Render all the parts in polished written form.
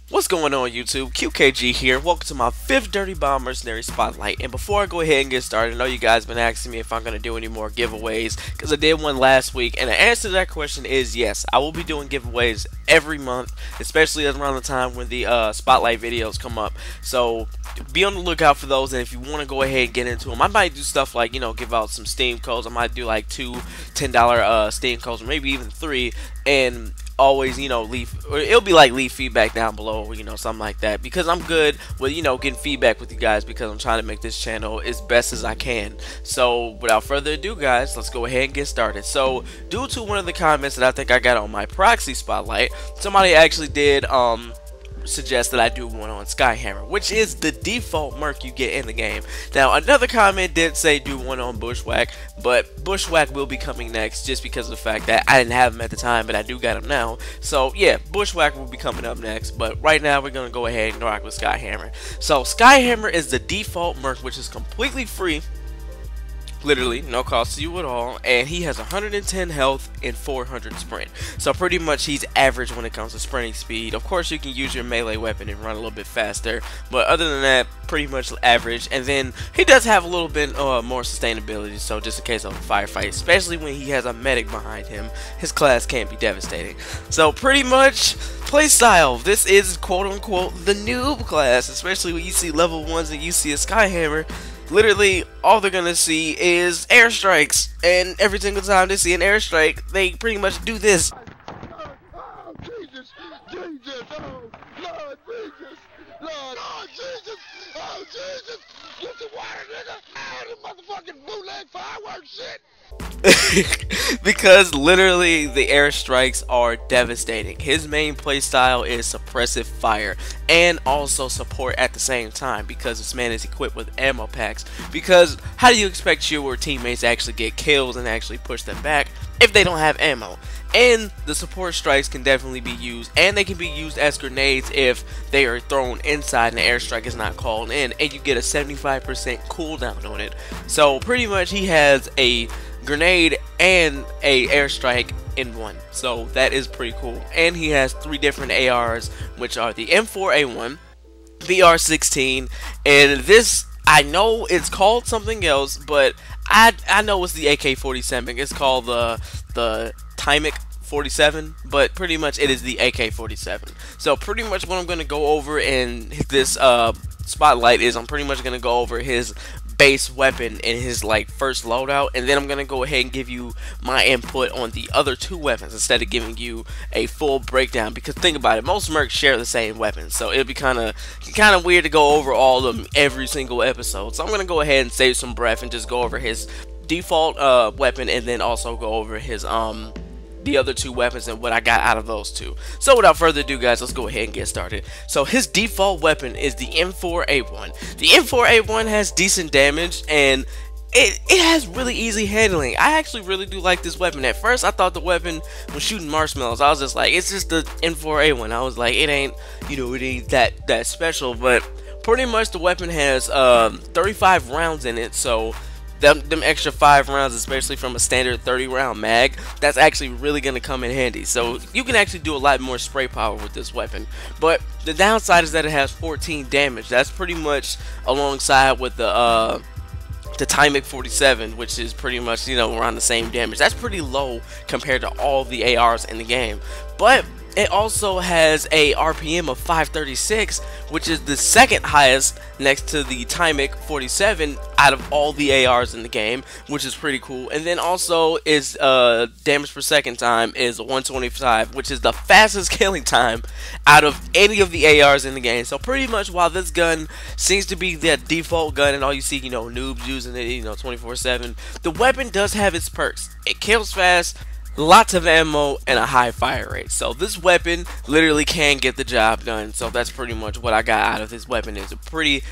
What's going on YouTube? QKG here. Welcome to my 5th Dirty Bomb Mercenary Spotlight. And before I go ahead and get started, I know you guys been asking me if I'm going to do any more giveaways because I did one last week. And the answer to that question is yes. I will be doing giveaways every month, especially around the time when the Spotlight videos come up. So be on the lookout for those. And if you want to go ahead and get into them, I might do stuff like, give out some Steam codes. I might do like two $10 Steam codes, or maybe even 3. And always, it'll be like leave feedback down below, or, something like that, because I'm good with, getting feedback with you guys, because I'm trying to make this channel as best as I can. So without further ado, guys, let's go ahead and get started. So due to one of the comments that I think I got on my proxy spotlight, somebody actually did suggest that I do one on Skyhammer, which is the default Merc you get in the game. Now another comment did say do one on Bushwhack, but Bushwhack will be coming next just because of the fact that I didn't have him at the time, but I do got him now. So yeah, Bushwhack will be coming up next, but right now we're gonna go ahead and rock with Skyhammer. So Skyhammer is the default Merc, which is completely free. Literally no cost to you at all, and he has 110 health and 400 sprint, so pretty much he's average when it comes to sprinting speed. Of course you can use your melee weapon and run a little bit faster, but other than that, pretty much average. And then he does have a little bit more sustainability, so just in case of a firefight, especially when he has a medic behind him, his class can't be devastating. So pretty much playstyle, this is quote unquote the noob class, especially when you see level 1s and you see a Skyhammer. Literally, all they're gonna see is airstrikes, and every single time they see an airstrike, they pretty much do this. Oh, Jesus, Jesus, oh, Lord Jesus, Lord Jesus, oh, Jesus, get the water, nigga, oh, the motherfucking bootleg fireworks shit. Because literally the airstrikes are devastating. His main playstyle is suppressive fire and also support at the same time, because this man is equipped with ammo packs. Because how do you expect your teammates to actually get kills and actually push them back if they don't have ammo? And the support strikes can definitely be used, and they can be used as grenades if they are thrown inside and the airstrike is not called in, and you get a 75% cooldown on it. So pretty much he has a grenade and a airstrike in one, so that is pretty cool. And he has 3 different ARs, which are the M4A1, VR16, and this, I know it's called something else, but I know it's the AK-47. It's called the Tymic 47, but pretty much it is the AK-47. So pretty much what I'm going to go over in this spotlight is I'm pretty much going to go over his base weapon in his first loadout, and then I'm gonna go ahead and give you my input on the other 2 weapons instead of giving you a full breakdown, because think about it, most Mercs share the same weapons, so it'd be kind of weird to go over all of them every single episode. So I'm gonna go ahead and save some breath and just go over his default weapon, and then also go over his the other 2 weapons and what I got out of those 2. So without further ado, guys, let's go ahead and get started. So his default weapon is the M4A1. The M4A1 has decent damage, and it has really easy handling. I actually really do like this weapon. At first I thought the weapon was shooting marshmallows. I was just like, it's just the M4A1. I was like, it ain't that special, but pretty much the weapon has 35 rounds in it, so them extra 5 rounds, especially from a standard 30 round mag, that's actually really going to come in handy. So you can actually do a lot more spray power with this weapon. But the downside is that it has 14 damage. That's pretty much alongside with the Tymic 47, which is pretty much, around the same damage. That's pretty low compared to all the ARs in the game. But it also has a RPM of 536, which is the second highest next to the Tymic 47 out of all the ARs in the game, which is pretty cool. And then also its damage per second time is 125, which is the fastest killing time out of any of the ARs in the game. So pretty much, while this gun seems to be the default gun and all you see, noobs using it, 24/7, the weapon does have its perks. It kills fast, lots of ammo, and a high fire rate. So this weapon literally can get the job done. So that's pretty much what I got out of this weapon. It's a pretty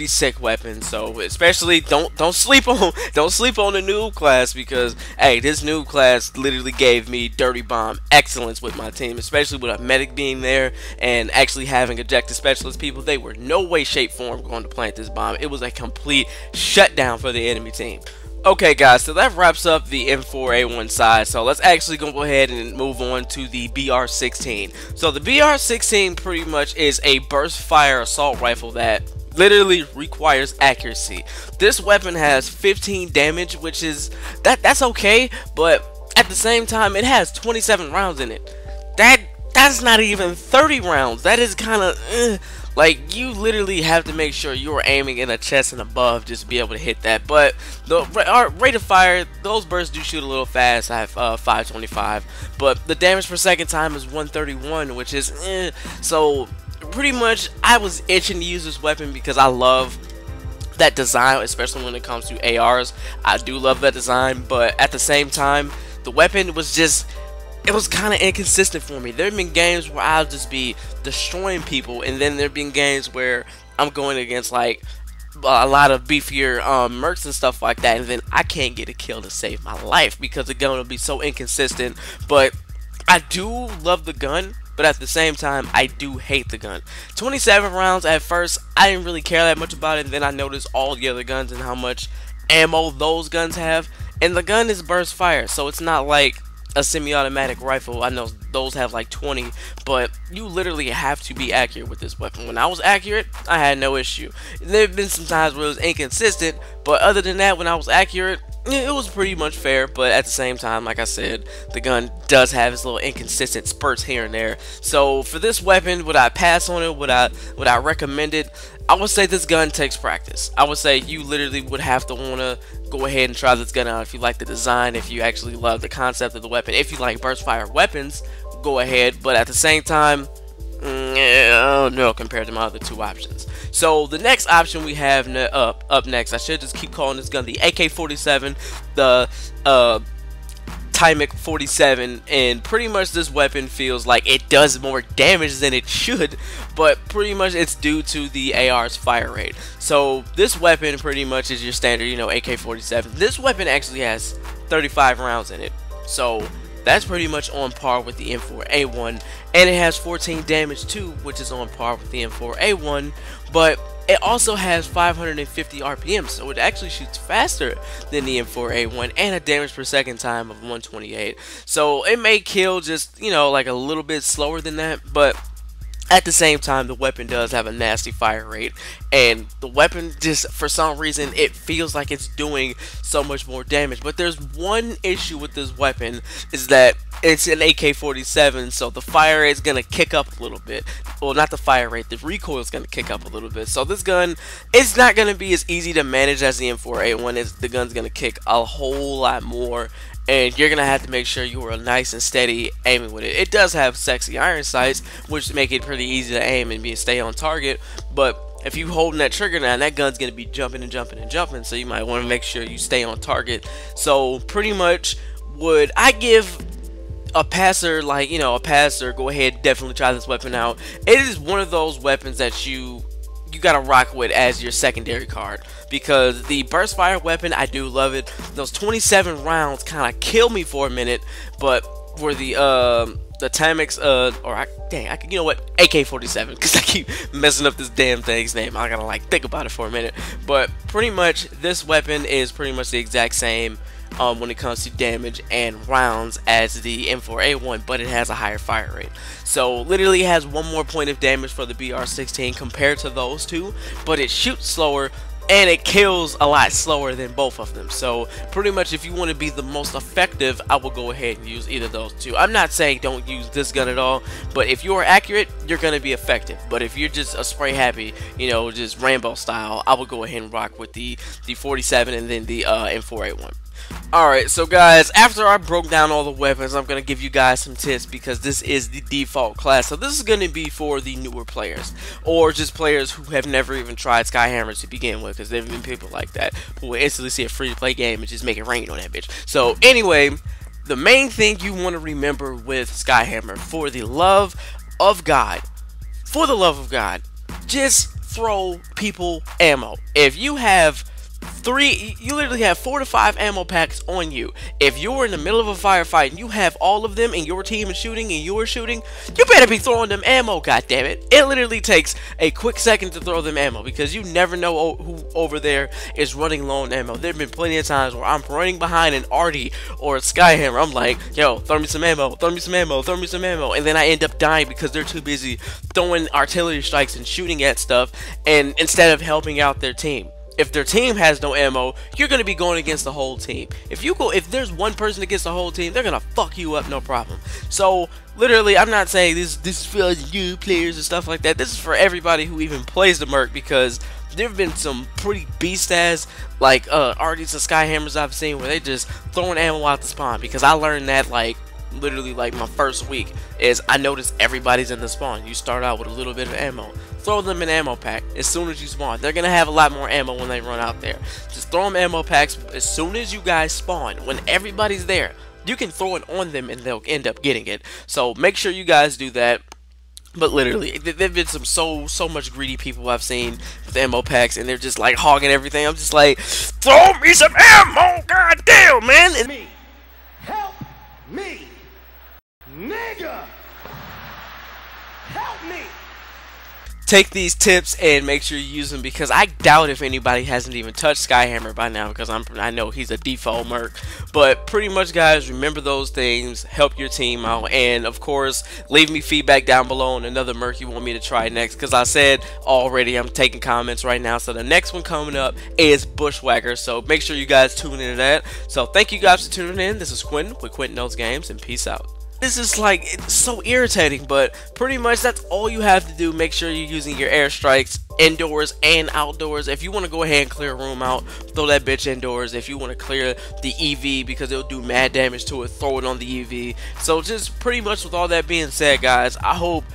sick weapon. So especially don't sleep on the noob class, because hey, this noob class literally gave me dirty bomb excellence with my team, especially with a medic being there and actually having objective specialist people. They were no way, shape, form going to plant this bomb. It was a complete shutdown for the enemy team. Okay, guys, so that wraps up the M4A1 side. So let's actually go ahead and move on to the BR16. So the BR16 pretty much is a burst fire assault rifle that literally requires accuracy. This weapon has 15 damage, which is that's okay, but at the same time it has 27 rounds in it. That's not even 30 rounds. That is kind of like, you literally have to make sure you are aiming in a chest and above just to be able to hit that. But the rate of fire, those bursts do shoot a little fast. I have 525, but the damage per second time is 131, which is so pretty much I was itching to use this weapon because I love that design, especially when it comes to ARs. I do love that design, but at the same time, the weapon was just, it was kind of inconsistent for me. There have been games where I'll just be destroying people, and then there have been games where I'm going against like a lot of beefier mercs and stuff like that, and then I can't get a kill to save my life because the gun will be so inconsistent. But I do love the gun, but at the same time I do hate the gun. 27 rounds at first, I didn't really care that much about it, and then I noticed all the other guns and how much ammo those guns have, and the gun is burst fire, so it's not like a semi-automatic rifle. I know those have like 20, but you literally have to be accurate with this weapon. When I was accurate, I had no issue. There have been some times where it was inconsistent, but other than that, when I was accurate, it was pretty much fair. But at the same time, like I said, the gun does have its little inconsistent spurts here and there. So for this weapon, would I pass on it? Would I recommend it? I would say this gun takes practice. I would say you literally would have to want to go ahead and try this gun out if you like the design, if you actually love the concept of the weapon. If you like burst fire weapons, go ahead. But at the same time, I don't know compared to my other two options. So the next option we have up next, I should just keep calling this gun the AK-47, the Tymic 47, and pretty much this weapon feels like it does more damage than it should, but pretty much it's due to the AR's fire rate. So this weapon pretty much is your standard, you know, AK-47. This weapon actually has 35 rounds in it, so that's pretty much on par with the M4A1, and it has 14 damage too, which is on par with the M4A1, but it also has 550 RPM, so it actually shoots faster than the M4A1 and a damage per second time of 128. So it may kill just, you know, like a little bit slower than that, but at the same time, the weapon does have a nasty fire rate, and the weapon just, for some reason, it feels like it's doing so much more damage. But there's one issue with this weapon, is that it's an AK-47, so the fire rate is going to kick up a little bit. Well, not the fire rate, the recoil is going to kick up a little bit. So this gun, it's not going to be as easy to manage as the M4A1. The gun's going to kick a whole lot more, and you're gonna have to make sure you are nice and steady aiming with it. It does have sexy iron sights, which make it pretty easy to aim and stay on target, but if you holding that trigger down, that gun's gonna be jumping and jumping and jumping, so you might want to make sure you stay on target. So pretty much, would I give a passer, like, you know, a passer, go ahead, definitely try this weapon out. It is one of those weapons that you gotta rock with as your secondary card, because the burst fire weapon, I do love it. Those 27 rounds kind of kill me for a minute, but for the Timex, you know what, AK-47, because I keep messing up this damn thing's name. I gotta like think about it for a minute. But pretty much this weapon is pretty much the exact same when it comes to damage and rounds as the M4A1, but it has a higher fire rate. So literally it has one more point of damage for the BR16 compared to those two, but it shoots slower and it kills a lot slower than both of them. So pretty much if you want to be the most effective, I will go ahead and use either of those two. I'm not saying don't use this gun at all, but if you are accurate, you're going to be effective. But if you're just a spray happy, you know, just Rambo style, I will go ahead and rock with the 47 and then the M4A1. Alright, so guys, after I broke down all the weapons, I'm going to give you guys some tips, because this is the default class. So this is going to be for the newer players, or just players who have never even tried Skyhammer to begin with, because there have been people like that who will instantly see a free-to-play game and just make it rain on that bitch. So anyway, the main thing you want to remember with Skyhammer, for the love of God, just throw people ammo. If you have you literally have 4 to 5 ammo packs on you. If you're in the middle of a firefight and you have all of them and your team is shooting and you're shooting, you better be throwing them ammo, goddammit. It literally takes a quick second to throw them ammo because you never know who over there is running low on ammo. There have been plenty of times where I'm running behind an Artie or a Skyhammer. I'm like, yo, throw me some ammo, throw me some ammo, throw me some ammo. And then I end up dying because they're too busy throwing artillery strikes and shooting at stuff and instead of helping out their team. If their team has no ammo, you're gonna be going against the whole team. If there's one person against the whole team, they're gonna fuck you up, no problem. So literally, I'm not saying this is for new players and stuff like that. This is for everybody who even plays the Merc, because there have been some pretty beast ass like Arties and Skyhammers I've seen where they just throwing ammo out the spawn. Because I learned that like literally like my first week is I noticed everybody's in the spawn. You start out with a little bit of ammo. Throw them an ammo pack as soon as you spawn. They're gonna have a lot more ammo when they run out there. Just throw them ammo packs as soon as you guys spawn. When everybody's there, you can throw it on them and they'll end up getting it. So make sure you guys do that. But literally, there've been some so much greedy people I've seen with ammo packs, and they're just like hogging everything. I'm just like, throw me some ammo, goddamn, man. And Me, help me, nigga, help me. take these tips and make sure you use them, because I doubt if anybody hasn't even touched Skyhammer by now, because I know he's a default Merc. But pretty much, guys, remember those things, help your team out, and of course leave me feedback down below on another Merc you want me to try next, because I said already I'm taking comments right now. So the next one coming up is Bushwhacker, so make sure you guys tune into that. So thank you guys for tuning in. This is Quentin with Quentin Knows Games, and peace out. This is like, it's so irritating, but pretty much that's all you have to do. Make sure you're using your airstrikes indoors and outdoors. If you want to go ahead and clear a room out, throw that bitch indoors. If you want to clear the EV because it'll do mad damage to it, throw it on the EV. So just pretty much with all that being said, guys, I hope